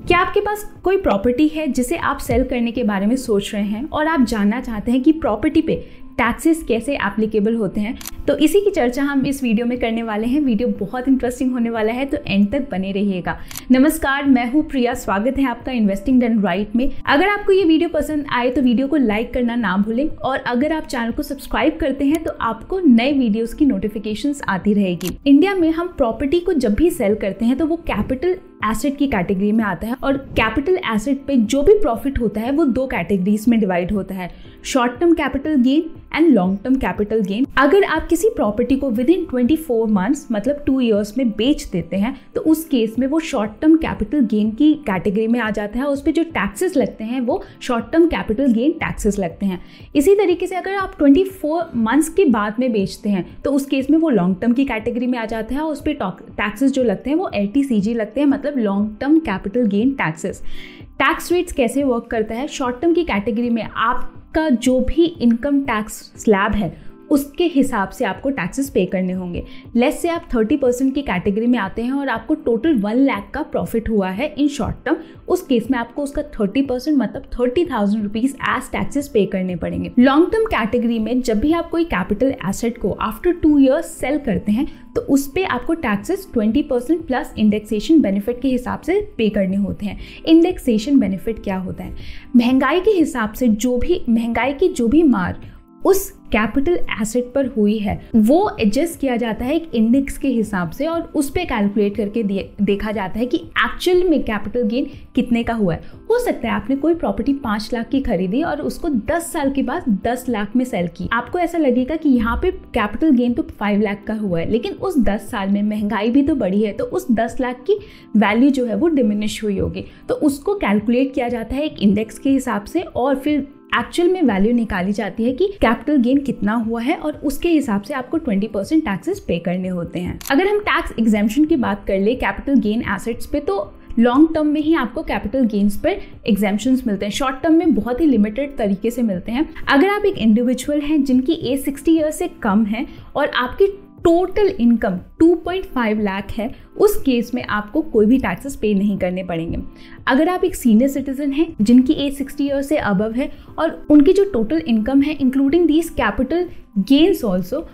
क्या आपके पास कोई प्रॉपर्टी है जिसे आप सेल करने के बारे में सोच रहे हैं और आप जानना चाहते हैं कि प्रॉपर्टी पे टैक्सेस कैसे एप्लीकेबल होते हैं? तो इसी की चर्चा हम इस वीडियो में करने वाले हैं। वीडियो बहुत इंटरेस्टिंग होने वाला है, तो एंड तक बने रहिएगा। नमस्कार, मैं हूँ प्रिया। स्वागत है आपका इन्वेस्टिंग डन राइट में। अगर आपको ये वीडियो पसंद आए तो वीडियो को लाइक करना ना भूलें, और अगर आप चैनल को सब्सक्राइब करते हैं तो आपको नए वीडियोस की नोटिफिकेशंस आती रहेगी। इंडिया में हम प्रॉपर्टी को जब भी सेल करते हैं तो वो कैपिटल एसेट की कैटेगरी में आता है, और कैपिटल एसेट पे जो भी प्रॉफिट होता है वो दो कैटेगरीज में डिवाइड होता है, short term capital gain and long term capital gain. अगर आप किसी प्रॉपर्टी को विद इन 24 मंथ्स मतलब 2 इयर्स में बेच देते हैं तो उस केस में वो शॉर्ट टर्म कैपिटल गेन की कैटेगरी में आ जाता है। उस पर जो टैक्सेस लगते हैं वो short term capital gain taxes लगते हैं। इसी तरीके से अगर आप 24 मंथ्स के बाद में बेचते हैं तो उस केस में वो लॉन्ग टर्म की कैटेगरी में आ जाता है, और उस पर टैक्सेस जो लगते हैं वो LTCG लगते हैं, मतलब long term capital gain taxes. Tax rates कैसे वर्क करता है? शॉर्ट टर्म की कैटेगरी में आपका जो भी इनकम टैक्स स्लैब है उसके हिसाब से आपको टैक्सेस पे करने होंगे। लेस से आप 30% की कैटेगरी में आते हैं और आपको टोटल 1 लाख का प्रॉफिट हुआ है इन शॉर्ट टर्म, उस केस में आपको उसका 30% मतलब 30,000 रुपीज एज टैक्सेस पे करने पड़ेंगे। लॉन्ग टर्म कैटेगरी में जब भी आप कोई कैपिटल एसेट को आफ्टर 2 इयर्स सेल करते हैं तो उस पर आपको टैक्सेस 20% प्लस इंडेक्सेशन बेनिफिट के हिसाब से पे करने होते हैं। इंडेक्सेशन बेनिफिट क्या होता है? महंगाई के हिसाब से महंगाई की जो भी मार उस कैपिटल एसेट पर हुई है वो एडजस्ट किया जाता है एक इंडेक्स के हिसाब से, और उस पे कैलकुलेट करके देखा जाता है कि एक्चुअल में कैपिटल गेन कितने का हुआ है। हो सकता है आपने कोई प्रॉपर्टी 5 लाख की खरीदी और उसको 10 साल के बाद 10 लाख में सेल की। आपको ऐसा लगेगा कि यहाँ पे कैपिटल गेन तो 5 लाख का हुआ है, लेकिन उस 10 साल में महंगाई भी तो बढ़ी है, तो उस 10 लाख की वैल्यू जो है वो डिमिनिश हुई होगी। तो उसको कैलकुलेट किया जाता है एक इंडेक्स के हिसाब से, और फिर एक्चुअल में वैल्यू निकाली जाती है कि कैपिटल गेन कितना हुआ है, और उसके हिसाब से आपको 20% टैक्सेस पे करने होते हैं। अगर हम टैक्स एग्जेम्पशन की बात कर ले कैपिटल गेन एसेट्स पे, तो लॉन्ग टर्म में ही आपको कैपिटल गेन्स पर एग्जेम्पशंस मिलते हैं, शॉर्ट टर्म में बहुत ही लिमिटेड तरीके से मिलते हैं। अगर आप एक इंडिविजुअल हैं जिनकी एज 60 ईयर से कम है और आपकी टोटल इनकम 2.5 लाख है, उस केस में आपको कोई भी टैक्सेस पे नहीं करने पड़ेंगे। अगर आप एक सीनियर सिटीजन हैं जिनकी एज 60 ईयर से अबव है और उनकी जो टोटल इनकम है including these capital gains also,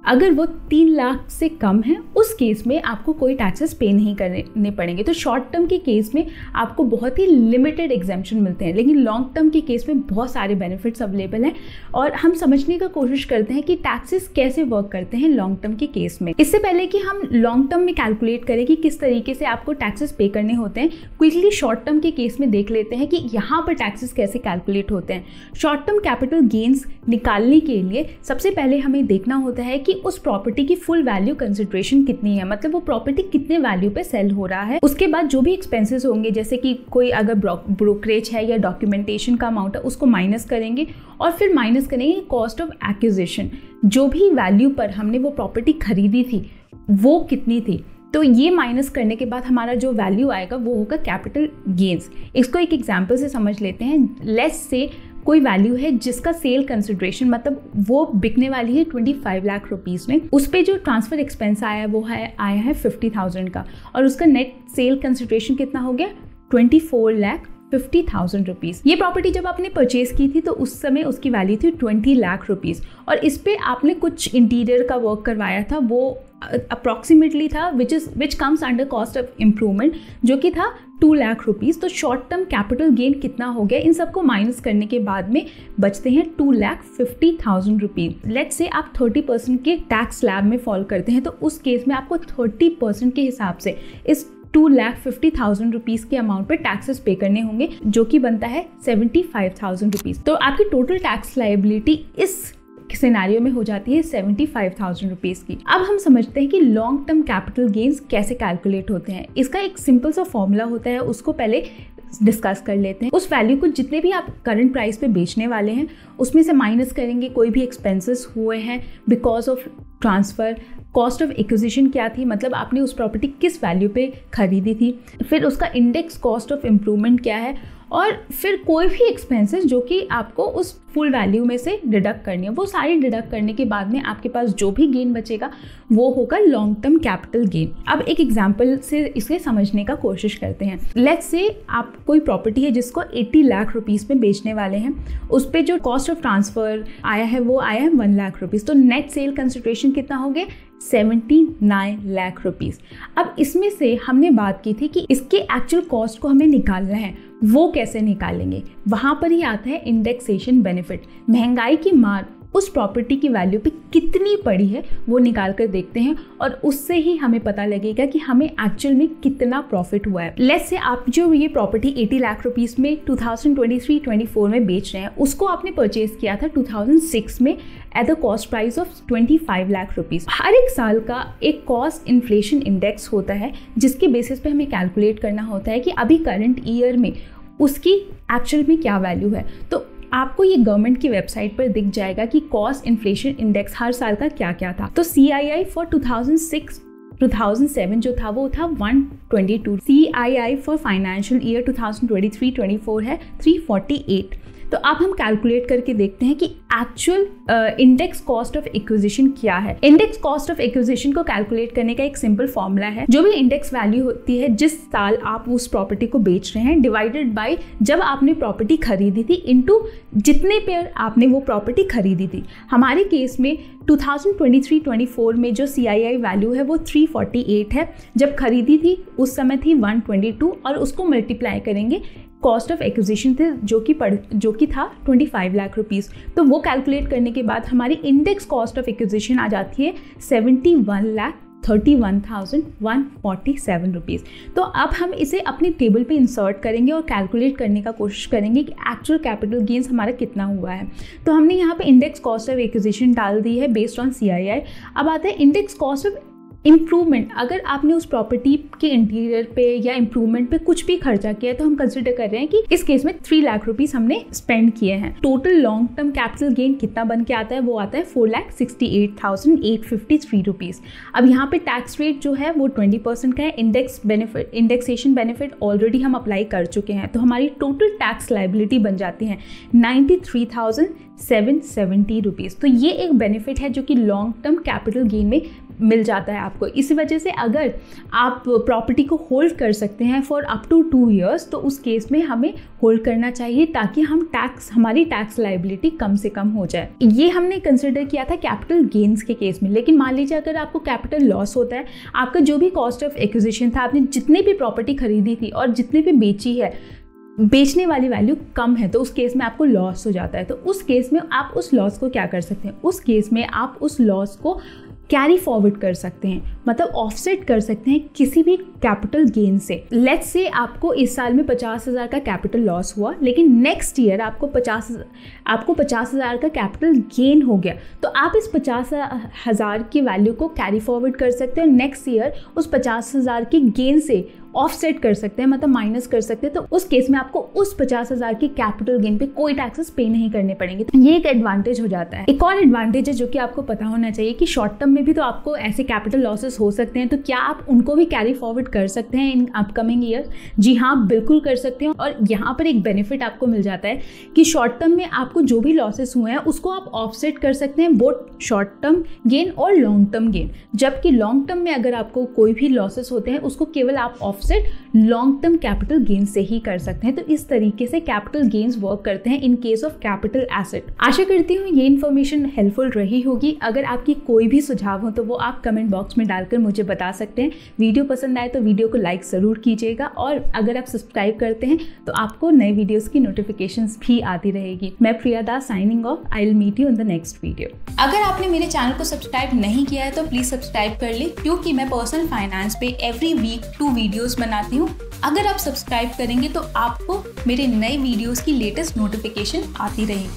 अगर वो 3 लाख से कम है, उस केस में आपको कोई टैक्सेस पे नहीं करने पड़ेंगे। तो शॉर्ट टर्म के केस में आपको बहुत ही लिमिटेड एग्जेम्पशन मिलते हैं, लेकिन लॉन्ग टर्म के केस में बहुत सारे बेनिफिट्स अवेलेबल हैं, और हम समझने का कोशिश करते हैं कि टैक्सेस कैसे वर्क करते हैं लॉन्ग टर्म के केस में। इससे पहले कि हम लॉन्ग टर्म में कैलकुलेट करें कि किस तरीके से आपको टैक्सेस पे करने होते हैं, क्विकली शॉर्ट टर्म के केस में देख लेते हैं कि यहाँ पर टैक्सेस कैसे कैलकुलेट होते हैं। शॉर्ट टर्म कैपिटल गेन्स निकालने के लिए सबसे पहले हमें देखना होता है कि उस प्रॉपर्टी की फुल वैल्यू कंसिडरेशन कितनी है, मतलब वो प्रॉपर्टी कितने वैल्यू पे सेल हो रहा है। उसके बाद जो भी एक्सपेंसेस होंगे, जैसे कि कोई अगर ब्रोकरेज है या डॉक्यूमेंटेशन का अमाउंट है, उसको माइनस करेंगे, और फिर माइनस करेंगे कॉस्ट ऑफ एक्विजिशन, जो भी वैल्यू पर हमने वो प्रॉपर्टी खरीदी थी वो कितनी थी। तो ये माइनस करने के बाद हमारा जो वैल्यू आएगा वो होगा कैपिटल गेन्स। इसको एक एग्जांपल से समझ लेते हैं। लेस से कोई वैल्यू है जिसका सेल कंसिडरेशन मतलब वो बिकने वाली है 25 लाख रुपीस में, उस पे जो ट्रांसफर एक्सपेंस आया है 50,000 का, और उसका नेट सेल कंसिडरेशन कितना हो गया 24,50,000 रुपीज। ये प्रॉपर्टी जब आपने परचेज की थी तो उस समय उसकी वैल्यू थी 20 लाख रुपीज, और इस पे आपने कुछ इंटीरियर का वर्क करवाया था, वो अप्रॉक्सीमेटली था which comes under cost of improvement, जो कि था 2 लाख रुपीज़। तो शॉर्ट टर्म कैपिटल गेन कितना हो गया? इन सबको माइनस करने के बाद में बचते हैं 2,50,000 रुपीज़। लेट्स से आप 30% के टैक्स स्लैब में फॉल करते हैं, तो उस केस में आपको 30% के हिसाब से इस 2,50,000 रुपीज़ के अमाउंट पे टैक्सेस पे करने होंगे, जो कि बनता है 75,000 रुपीज़। तो आपकी टोटल टैक्स लायबिलिटी इस सिनेरियो में हो जाती है 75,000 रुपीज़ की। अब हम समझते हैं कि लॉन्ग टर्म कैपिटल गेन्स कैसे कैलकुलेट होते हैं। इसका एक सिंपल सा फॉर्मूला होता है, उसको पहले डिस्कस कर लेते हैं। उस वैल्यू को जितने भी आप करंट प्राइस पे बेचने वाले हैं उसमें से माइनस करेंगे कोई भी एक्सपेंसेस हुए हैं because of transfer, cost of acquisition क्या थी, मतलब आपने उस प्रॉपर्टी किस वैल्यू पे खरीदी थी, फिर उसका इंडेक्स कॉस्ट ऑफ इम्प्रूवमेंट क्या है, और फिर कोई भी एक्सपेंसेस जो कि आपको उस फुल वैल्यू में से डिडक्ट करनी है, वो सारी डिडक्ट करने के बाद में आपके पास जो भी गेन बचेगा वो होगा लॉन्ग टर्म कैपिटल गेन। अब एक एग्जांपल से इसे समझने का कोशिश करते हैं। लेट्स से आप कोई प्रॉपर्टी है जिसको 80 लाख रुपीस में बेचने वाले हैं, उस पर जो कॉस्ट ऑफ ट्रांसफर आया है वो आया है 1 लाख रुपीस, तो नेट सेल कंसिडरेशन कितना हो गया 79 लाख रुपीस। अब इसमें से हमने बात की थी कि इसके एक्चुअल कॉस्ट को हमें निकालना है, वो कैसे निकालेंगे, वहां पर ही आता है इंडेक्सेशन बेनिफिट। महंगाई की मार उस प्रॉपर्टी की वैल्यू पे कितनी पड़ी है वो निकाल कर देखते हैं और उससे ही हमें पता लगेगा कि हमें एक्चुअल में कितना प्रॉफिट हुआ है। लेट्स से आप जो ये प्रॉपर्टी 80 लाख रुपीस में 2023-24 में बेच रहे हैं, उसको आपने परचेज किया था 2006 में at the cost price of 25 lakh rupees. हर एक साल का एक कॉस्ट इन्फ्लेशन इंडेक्स होता है जिसके बेसिस पे हमें कैलकुलेट करना होता है कि अभी करंट ईयर में उसकी एक्चुअल में क्या वैल्यू है। तो आपको ये गवर्नमेंट की वेबसाइट पर दिख जाएगा कि कॉस्ट इन्फ्लेशन इंडेक्स हर साल का क्या क्या था। तो CII फॉर 2006-2007 जो था वो था 122, CII फॉर फाइनेंशियल ईयर 2023-24 है 348। तो अब हम कैलकुलेट करके देखते हैं कि actual index cost of acquisition क्या है। इंडेक्स कॉस्ट ऑफ एक्विजिशन को कैलकुलेट करने का एक सिंपल फॉर्मूला है, जो भी इंडेक्स वैल्यू होती है जिस साल आप उस प्रॉपर्टी को बेच रहे हैं डिवाइडेड बाय जब आपने प्रॉपर्टी खरीदी थी इनटू जितने पे आपने वो प्रॉपर्टी खरीदी थी। हमारे केस में 2023-24 में जो CII वैल्यू है वो 348 है, जब खरीदी थी उस समय थी 122 और उसको मल्टीप्लाई करेंगे कॉस्ट ऑफ एक्विजिशन थे जो कि था 25 लाख रुपीस। तो वो कैलकुलेट करने के बाद हमारी इंडेक्स कॉस्ट ऑफ एक्विजिशन आ जाती है 71,31,147 रुपीज़। तो अब हम इसे अपनी टेबल पे इंसर्ट करेंगे और कैलकुलेट करने का कोशिश करेंगे कि एक्चुअल कैपिटल गेन्स हमारा कितना हुआ है। तो हमने यहाँ पे इंडेक्स कॉस्ट ऑफ एक्विजिशन डाल दी है बेस्ड ऑन CII। अब आता है इंडेक्स कॉस्ट ऑफ इम्प्रूवमेंट। अगर आपने उस प्रॉपर्टी के इंटीरियर पे या इम्प्रूवमेंट पे कुछ भी खर्चा किया है तो हम कंसिडर कर रहे हैं कि इस केस में 3 लाख रुपीस हमने स्पेंड किए हैं। Total long term capital gain कितना बन के आता है, वो आता है 4,68,853 रुपीज़। अब यहाँ पे टैक्स रेट जो है वो 20% का है। इंडेक्सेशन बेनिफिट ऑलरेडी हम अप्लाई कर चुके हैं, तो हमारी टोटल टैक्स लाइबिलिटी बन जाती है 93,770 रुपीज़। तो ये एक बेनिफिट है जो कि लॉन्ग टर्म कैपिटल गेन में मिल जाता है आपको। इसी वजह से अगर आप प्रॉपर्टी को होल्ड कर सकते हैं फॉर अप टू 2 इयर्स तो उस केस में हमें होल्ड करना चाहिए ताकि हमारी टैक्स लाइबिलिटी कम से कम हो जाए। ये हमने कंसिडर किया था कैपिटल गेन्स के केस में। लेकिन मान लीजिए अगर आपको कैपिटल लॉस होता है, आपका जो भी कॉस्ट ऑफ एक्विजिशन था, आपने जितने भी प्रॉपर्टी खरीदी थी और जितने भी बेची है, बेचने वाली वैल्यू कम है, तो उस केस में आपको लॉस हो जाता है। तो उस केस में आप उस लॉस को क्या कर सकते हैं, उस केस में आप उस लॉस को कैरी फॉरवर्ड कर सकते हैं, मतलब ऑफसेट कर सकते हैं किसी भी कैपिटल गेन से। लेट्स से आपको इस साल में 50,000 का कैपिटल लॉस हुआ, लेकिन नेक्स्ट ईयर आपको 50,000 का कैपिटल गेन हो गया, तो आप इस 50,000 की वैल्यू को कैरी फॉरवर्ड कर सकते हैं। नेक्स्ट ईयर उस 50,000 के गेन से ऑफसेट कर सकते हैं, मतलब माइनस कर सकते हैं। तो उस केस में आपको उस 50,000 के कैपिटल गेन पे कोई टैक्सेस पे नहीं करने पड़ेंगे। तो ये एक एडवांटेज हो जाता है। एक और एडवांटेज है जो कि आपको पता होना चाहिए कि शॉर्ट टर्म में भी तो आपको ऐसे कैपिटल लॉसेस हो सकते हैं, तो क्या आप उनको भी कैरी फॉरवर्ड कर सकते हैं इन अपकमिंग ईयर? जी हाँ, बिल्कुल कर सकते हैं। और यहाँ पर एक बेनिफिट आपको मिल जाता है कि शॉर्ट टर्म में आपको जो भी लॉसेस हुए हैं उसको आप ऑफसेट कर सकते हैं, बोथ शॉर्ट टर्म गेन और लॉन्ग टर्म गेन। जबकि लॉन्ग टर्म में अगर आपको कोई भी लॉसेस होते हैं उसको केवल आप offset long term capital gain से ही कर सकते हैं। तो इस तरीके से कैपिटल गेन्स वर्क करते हैं in case of capital asset. आशा करती हूँ ये इन्फॉर्मेशन हेल्पफुल रही होगी। अगर आपकी कोई भी सुझाव हो तो वो आप कमेंट बॉक्स में डालकर मुझे बता सकते हैं। वीडियो पसंद आए तो वीडियो को लाइक ज़रूर कीजिएगा, और अगर आप सब्सक्राइब करते हैं तो आपको नए वीडियोज़ की नोटिफिकेशंस भी आती रहेगी। मैं Priya Das signing off. I will meet you in the next video. अगर आपने मेरे चैनल को सब्सक्राइब नहीं किया है तो प्लीज़ सब्सक्राइब कर ले, क्योंकि मैं पर्सनल फाइनेंस पे एवरी वीक 2 वीडियोज़ बनाती हूँ। अगर आप सब्सक्राइब करेंगे तो आपको मेरे नए वीडियोस की लेटेस्ट नोटिफिकेशन आती रहेगी।